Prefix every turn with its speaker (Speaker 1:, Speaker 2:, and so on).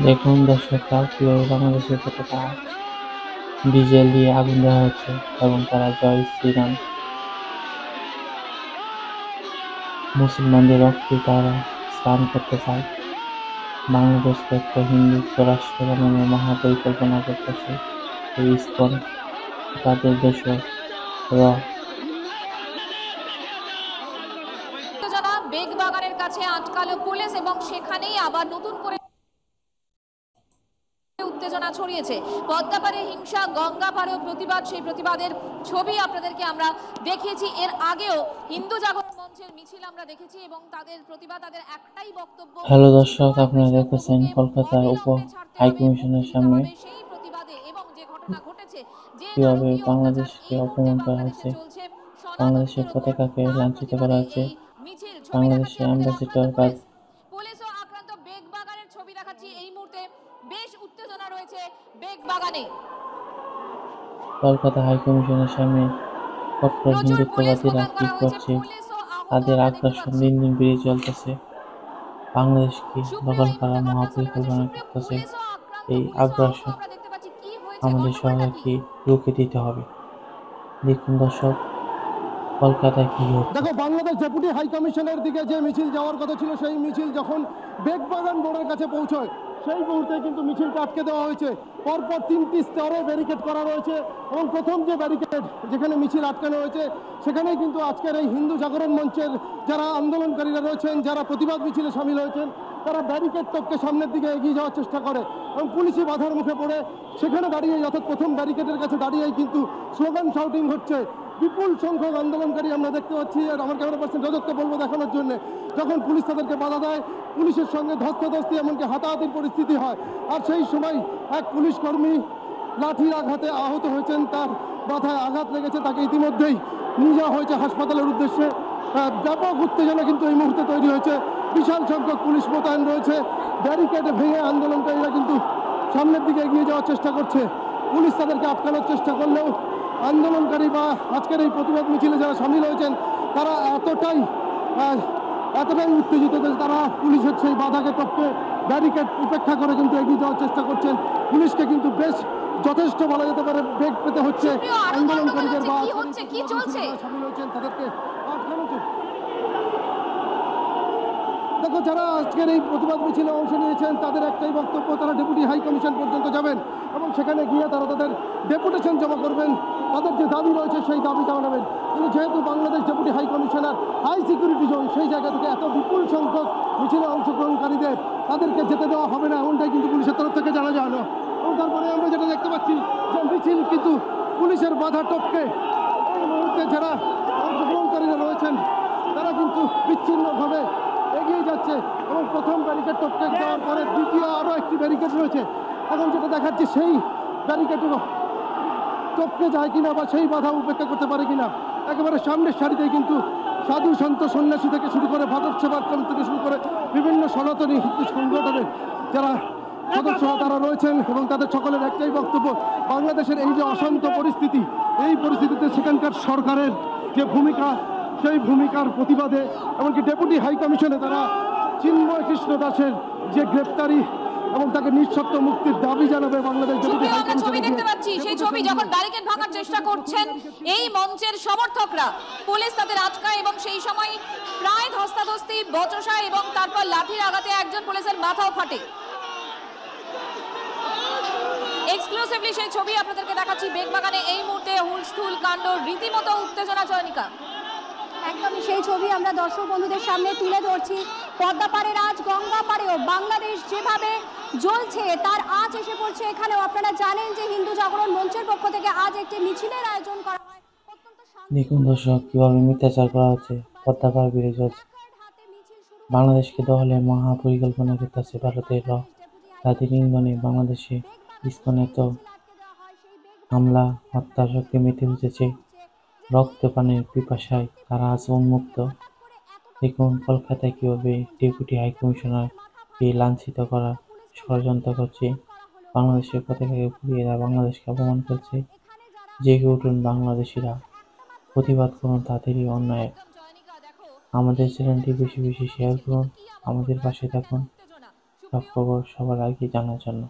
Speaker 1: দেখুন দর্শকরা কিভাবে বাংলাদেশের পতাকা ডিজেল দিয়ে আগুন দেওয়া হচ্ছে এবং তারা জয় শ্রীরাম মুসলমানদের রক্তে তারা স্নান করতে চায়। বাংলাদেশকে একটা হিন্দুত্ব রাষ্ট্র বানানোর মহাপরিকল্পনা করতেছে এই ইসকন, তাদের দোসর র।
Speaker 2: উত্তেজনা বেগবাগানের কাছে আটকালো পুলিশ এবং সেখানেই আবার নতুন করে উত্তেজনা ছড়িয়েছে। পদ্মাপাড়ে হিংসা, গঙ্গা পাড়েও প্রতিবাদ, সেই প্রতিবাদের ছবি আপনাদেরকে আমরা দেখিয়েছি। এর আগেও হিন্দু জাগরণ মঞ্চের মিছিল আমরা দেখেছি এবং তাদের প্রতিবাদ, তাদের একটাই বক্তব্য।
Speaker 1: হ্যালো দর্শক, আপনারা দেখতেছেন কলকাতার উপ হাইকমিশনের সামনে
Speaker 2: সেই প্রতিবাদে এবং যে ঘটনা ঘটেছে, যে
Speaker 1: কিভাবে
Speaker 2: নারকীয় অত্যাচার
Speaker 1: বাংলাদেশকে
Speaker 2: এই মুহূর্তে
Speaker 1: অপমান করা
Speaker 2: বাংলাদেশে
Speaker 1: হচ্ছে,
Speaker 2: চলছে,
Speaker 1: বাংলাদেশের
Speaker 2: সনাতনীদের উপর
Speaker 1: পতাকাকে
Speaker 2: তার
Speaker 1: লাঞ্ছিত করা
Speaker 2: প্রতিবাদে
Speaker 1: হচ্ছে।
Speaker 2: এই মিছিল। ছবি দেখাচ্ছি
Speaker 1: বাংলাদেশের
Speaker 2: আপনাদের,
Speaker 1: অ্যাম্বাসিডর
Speaker 2: আক্রান্ত
Speaker 1: বা
Speaker 2: পুলিশ, পুলিশও আক্রান্ত। বেগবাগানের ছবি দেখাচ্ছি এই মুহূর্তে, বেশ উত্তেজনা রয়েছে বেগবাগানে।
Speaker 1: কলকাতা হাইকমিশনের সামনে কট্টর
Speaker 2: প্রচুর পুলিশ
Speaker 1: হিন্দুত্ববাদীরা
Speaker 2: মোতায়েন
Speaker 1: কি
Speaker 2: করা হয়েছে,
Speaker 1: করছে,
Speaker 2: পুলিশও আহত
Speaker 1: তাদের
Speaker 2: আমরা দেখতে
Speaker 1: আগ্রাসন
Speaker 2: পাচ্ছি।
Speaker 1: দিন দিন বেড়ে চলতেছে। বাংলাদেশকে
Speaker 2: সুপ্রিয়,
Speaker 1: দখল
Speaker 2: এই মুহূর্তে
Speaker 1: করার
Speaker 2: ঘটনাস্থলে রয়েছে
Speaker 1: মহাপরিকল্পনা
Speaker 2: সুপ্রিয়।
Speaker 1: করতেছে।
Speaker 2: পুলিশও আক্রান্ত,
Speaker 1: এই
Speaker 2: পুলিশও আহত
Speaker 1: আগ্রাসন
Speaker 2: আমরা দেখতে পাচ্ছি। কি হয়েছে,
Speaker 1: আমাদের
Speaker 2: গন্ডগোলটা কি?
Speaker 1: সবাইকে রুখে দিতে হবে। দেখুন দর্শক, কলকাতায় কি হচ্ছে।
Speaker 3: দেখো, বাংলাদেশ ডেপুটি হাই কমিশনের দিকে যে মিছিল যাওয়ার কথা ছিল, সেই মিছিল যখন বেগবাগান মোড়ের কাছে পৌঁছয়, সেই মুহূর্তে কিন্তু মিছিলটা আটকে দেওয়া হয়েছে। পরপর 3টি স্তরে ব্যারিকেড করা রয়েছে এবং প্রথম যে ব্যারিকেড যেখানে মিছিল আটকানো হয়েছে, সেখানেই কিন্তু আজকের এই হিন্দু জাগরণ মঞ্চের যারা আন্দোলনকারীরা রয়েছেন, যারা প্রতিবাদ মিছিলে সামিল হয়েছেন, তারা ব্যারিকেড টপকে সামনের দিকে এগিয়ে যাওয়ার চেষ্টা করে এবং পুলিশি বাধার মুখে পড়ে সেখানে দাঁড়িয়ে, অর্থাৎ প্রথম ব্যারিকেডের কাছে দাঁড়িয়েই কিন্তু স্লোগান শাউটিং হচ্ছে। বিপুল সংখ্যক আন্দোলনকারী আমরা দেখতে পাচ্ছি। আর আমার ক্যামেরা পার্সন রজতকে বলবো দেখানোর জন্য, যখন পুলিশ তাদেরকে বাধা দেয়, পুলিশের সঙ্গে ধস্তাধস্তি, এমনকি হাতাহাতির পরিস্থিতি হয়। আর সেই সময় এক পুলিশ কর্মী লাঠির আঘাতে আহত হয়েছেন, তার মাথায় আঘাত লেগেছে, তাকে ইতিমধ্যেই নিয়ে যাওয়া হয়েছে হাসপাতালের উদ্দেশ্যে। ব্যাপক উত্তেজনা কিন্তু এই মুহূর্তে তৈরি হয়েছে। বিশাল সংখ্যক পুলিশ মোতায়েন রয়েছে। ব্যারিকেড ভেঙে আন্দোলনকারীরা কিন্তু সামনের দিকে এগিয়ে যাওয়ার চেষ্টা করছে। পুলিশ তাদেরকে আটকানোর চেষ্টা করলেও আন্দোলনকারী বা আজকের এই প্রতিবাদ মিছিলে যারা সামিল হয়েছেন, তারা এতটাই উত্তেজিত যে তারা পুলিশের সেই বাধাকে টপকে ব্যারিকেড উপেক্ষা করে কিন্তু এগিয়ে যাওয়ার চেষ্টা করছেন। পুলিশকে কিন্তু বেশ যথেষ্ট বলা যেতে পারে বেগ পেতে হচ্ছে আন্দোলনকারীদের বা সামিল হয়েছেন তাদেরকে আটকানোর। দেখো, যারা আজকের এই প্রতিবাদ মিছিলে অংশ নিয়েছেন, তাদের একটাই বক্তব্য, তারা ডেপুটি হাই কমিশন পর্যন্ত যাবেন এবং সেখানে গিয়ে তারা তাদের ডেপুটেশন জমা করবেন, তাদের যে দাবি রয়েছে সেই দাবি জানাবেন। কিন্তু যেহেতু Bangladesh deputy high commissioner high security zone, সেই জায়গা থেকে এত বিপুল সংখ্যক মিছিলে অংশগ্রহণকারীদের তাদেরকে যেতে দেওয়া হবে না, এমনটাই কিন্তু পুলিশের তরফ থেকে জানা যায় না। এবং তারপরে আমরা যেটা দেখতে পাচ্ছি যে মিছিল কিন্তু পুলিশের বাধা টপকে এই মুহূর্তে যারা অংশগ্রহণকারীরা রয়েছেন, তারা কিন্তু বিচ্ছিন্নভাবে এগিয়ে যাচ্ছে এবং প্রথম ব্যারিকেড টপকে দেওয়ার পরে দ্বিতীয় আরও একটি ব্যারিকেড রয়েছে। এখন যেটা দেখাচ্ছে সেই ব্যারিকেডও টপকে যায় কিনা বা সেই বাধা উপেক্ষা করতে পারে কিনা। একেবারে সামনের সারিতেই কিন্তু সাধু সন্ত সন্ন্যাসী থেকে শুরু করে ভারত সেবাশ্রম থেকে শুরু করে বিভিন্ন সনাতনী হিন্দু সংগঠনের যারা সদস্যরা তারা রয়েছেন এবং তাদের সকলের একটাই বক্তব্য, বাংলাদেশের এই যে অশান্ত পরিস্থিতি, এই পরিস্থিতিতে সেখানকার সরকারের যে ভূমিকা, সেই ভূমিকার প্রতিবাদে এমনকি ডেপুটি হাই কমিশনে তারা চিন্ময় কৃষ্ণ দাসের যে গ্রেপ্তারি এবং তাকে নিঃশর্ত মুক্তির দাবি জানাবে বাংলাদেশ ডেপুটি হাই কমিশনে।
Speaker 2: ছবি দেখতে পাচ্ছি, সেই ছবি যখন ব্যারিকেড ভাঙার চেষ্টা করছেন এই মঞ্চের সমর্থকরা, পুলিশ তাদের আটকায় এবং সেই সময় প্রায় ধস্তাধস্তি, বচসা এবং তারপর লাঠির আঘাতে একজন পুলিশের মাথাও ফাটে। এক্সক্লুসিভলি সেই ছবি আপনাদেরকে দেখাচ্ছি। বেগবাগানে এই মুহূর্তে হুলস্থুল কাণ্ড, রীতিমতো উত্তেজনা। চয়নিকা,
Speaker 4: একদমই সেই ছবি আমরা দর্শক বন্ধুদের সামনে তুলে ধরছি। পদ্মাপাড়ের আজ, গঙ্গা পাড়েও বাংলাদেশ যেভাবে জ্বলছে তার আজ এসে পড়ছে এখানেও। আপনারা জানেন যে হিন্দু জাগরণ মঞ্চের পক্ষ থেকে আজ একটি মিছিলের আয়োজন করা হয়।
Speaker 1: দেখুন দর্শক, কিভাবে মিথ্যাচার করা হচ্ছে, পদ্মাপাড় বেড়ে চলছে। বাংলাদেশকে দখলের মহাপরিকল্পনা করতেছে ভারতের র। তাদের ইন্ধনে বাংলাদেশে ইসকনে তো হামলা, হত্যা শক্তি মেতে উঠেছে। রক্তপানের পিপাসায় তারা আজ উন্মুক্ত। দেখুন কলকাতায় কিভাবে ডেপুটি হাই কমিশনারকে লাঞ্ছিত করার ষড়যন্ত্র করছে, বাংলাদেশের পতাকাকে পুড়িয়ে দেওয়া, বাংলাদেশকে অপমান করছে। জেগে উঠুন বাংলাদেশিরা, প্রতিবাদ করুন তাদেরই অন্যায়। আমাদের চ্যানেলটি বেশি বেশি শেয়ার করুন, আমাদের পাশে থাকুন। সব খবর সবার আগে জানার জন্য।